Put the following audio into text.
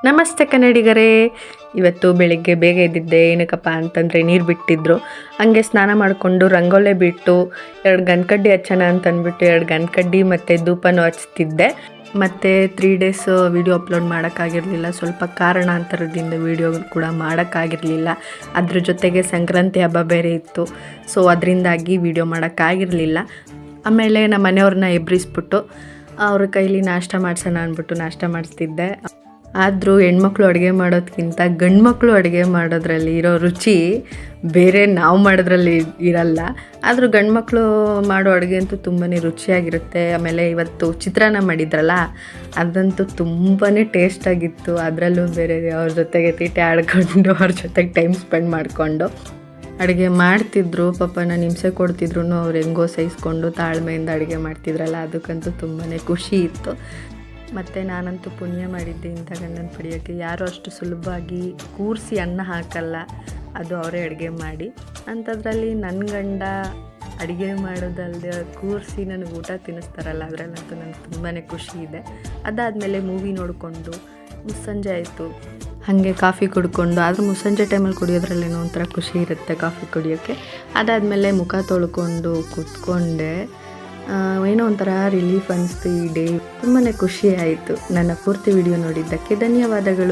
ನಮಸ್ತೆ ಕನ್ನಡಿಗರೇ. ಇವತ್ತು ಬೆಳಿಗ್ಗೆ ಬೇಗ ಎದ್ದಿದ್ದೆ. ಏನಕ್ಕಪ್ಪ ಅಂತಂದರೆ ನೀರು ಬಿಟ್ಟಿದ್ರು. ಹಾಗೆ ಸ್ನಾನ ಮಾಡಿಕೊಂಡು ರಂಗೋಲೆ ಬಿಟ್ಟು 2 ಗಂಧಕಡ್ಡಿ ಹಚ್ಚೋಣ ಅಂತ ಅಂದ್ಬಿಟ್ಟು 2 ಗಂಧಕಡ್ಡಿ ಮತ್ತು ಧೂಪನೂ ಹಚ್ತಿದ್ದೆ. ಮತ್ತು 3 ಡೇಸ್ ವೀಡಿಯೋ ಅಪ್ಲೋಡ್ ಮಾಡೋಕ್ಕಾಗಿರಲಿಲ್ಲ. ಸ್ವಲ್ಪ ಕಾರಣಾಂತರದಿಂದ ವೀಡಿಯೋ ಕೂಡ ಮಾಡೋಕ್ಕಾಗಿರಲಿಲ್ಲ. ಅದ್ರ ಜೊತೆಗೆ ಸಂಕ್ರಾಂತಿ ಹಬ್ಬ ಬೇರೆ ಇತ್ತು. ಸೊ ಅದರಿಂದಾಗಿ ವೀಡಿಯೋ ಮಾಡೋಕ್ಕಾಗಿರಲಿಲ್ಲ. ಆಮೇಲೆ ನಮ್ಮ ಮನೆಯವ್ರನ್ನ ಎಬ್ಬಿಸ್ಬಿಟ್ಟು ಅವ್ರ ಕೈಲಿ ನಾಷ್ಟ ಮಾಡಿಸೋಣ ಅಂದ್ಬಿಟ್ಟು ನಾಷ್ಟ ಮಾಡಿಸ್ತಿದ್ದೆ. ಆದರೂ ಹೆಣ್ಮಕ್ಳು ಅಡುಗೆ ಮಾಡೋದಕ್ಕಿಂತ ಗಂಡು ಮಕ್ಕಳು ಅಡುಗೆ ಮಾಡೋದ್ರಲ್ಲಿ ಇರೋ ರುಚಿ ಬೇರೆ ನಾವು ಮಾಡೋದ್ರಲ್ಲಿ ಇರಲ್ಲ. ಆದರೂ ಗಂಡು ಮಕ್ಕಳು ಮಾಡೋ ಅಡುಗೆ ಅಂತೂ ತುಂಬಾ ರುಚಿಯಾಗಿರುತ್ತೆ. ಆಮೇಲೆ ಇವತ್ತು ಚಿತ್ರಾನ್ನ ಮಾಡಿದ್ರಲ್ಲ, ಅದಂತೂ ತುಂಬಾ ಟೇಸ್ಟಾಗಿತ್ತು. ಅದರಲ್ಲೂ ಬೇರೆ ಅವ್ರ ಜೊತೆಗೆ ತೀಟೆ ಆಡ್ಕೊಂಡು ಅವ್ರ ಜೊತೆಗೆ ಟೈಮ್ ಸ್ಪೆಂಡ್ ಮಾಡಿಕೊಂಡು ಅಡುಗೆ ಮಾಡ್ತಿದ್ರು. ಪಾಪ ನಾನು ಹಿಂಸೆ ಕೊಡ್ತಿದ್ರು, ಅವ್ರು ಹೆಂಗೋ ಸಹಿಸ್ಕೊಂಡು ತಾಳ್ಮೆಯಿಂದ ಅಡುಗೆ ಮಾಡ್ತಿದ್ರಲ್ಲ, ಅದಕ್ಕಂತೂ ತುಂಬಾ ಖುಷಿ ಇತ್ತು. ಮತ್ತು ನಾನಂತೂ ಪುಣ್ಯ ಮಾಡಿದ್ದೆ ಇಂಥ ಗಂಡನ ಪಡೆಯೋಕ್ಕೆ. ಯಾರೂ ಅಷ್ಟು ಸುಲಭವಾಗಿ ಕೂರಿಸಿ ಅನ್ನ ಹಾಕಲ್ಲ, ಅದು ಅವರೇ ಅಡುಗೆ ಮಾಡಿ. ಅಂಥದ್ರಲ್ಲಿ ನನ್ನ ಗಂಡ ಅಡುಗೆ ಮಾಡೋದಲ್ಲದೆ ಕೂರಿಸಿ ನನಗೆ ಊಟ ತಿನ್ನಿಸ್ತಾರಲ್ಲ, ಅದರಲ್ಲಂತೂ ನನಗೆ ತುಂಬಾ ಖುಷಿ ಇದೆ. ಅದಾದಮೇಲೆ ಮೂವಿ ನೋಡಿಕೊಂಡು ಮುಸ್ಸಂಜೆ ಆಯಿತು. ಹಾಗೆ ಕಾಫಿ ಕುಡ್ಕೊಂಡು, ಆದರೂ ಮುಸ್ಸಂಜೆ ಟೈಮಲ್ಲಿ ಕುಡಿಯೋದ್ರಲ್ಲೇನೋ ಒಂಥರ ಖುಷಿ ಇರುತ್ತೆ ಕಾಫಿ ಕುಡಿಯೋಕ್ಕೆ. ಅದಾದಮೇಲೆ ಮುಖ ತೊಳ್ಕೊಂಡು ಕೂತ್ಕೊಂಡೆ. ಏನೋ ಒಂಥರ ರಿಲೀಫ್ ಅನಿಸ್ತು. ಈ ಡೇ ತುಂಬಾ ಖುಷಿ ಆಯಿತು. ನನ್ನ ಪೂರ್ತಿ ವಿಡಿಯೋ ನೋಡಿದ್ದಕ್ಕೆ ಧನ್ಯವಾದಗಳು.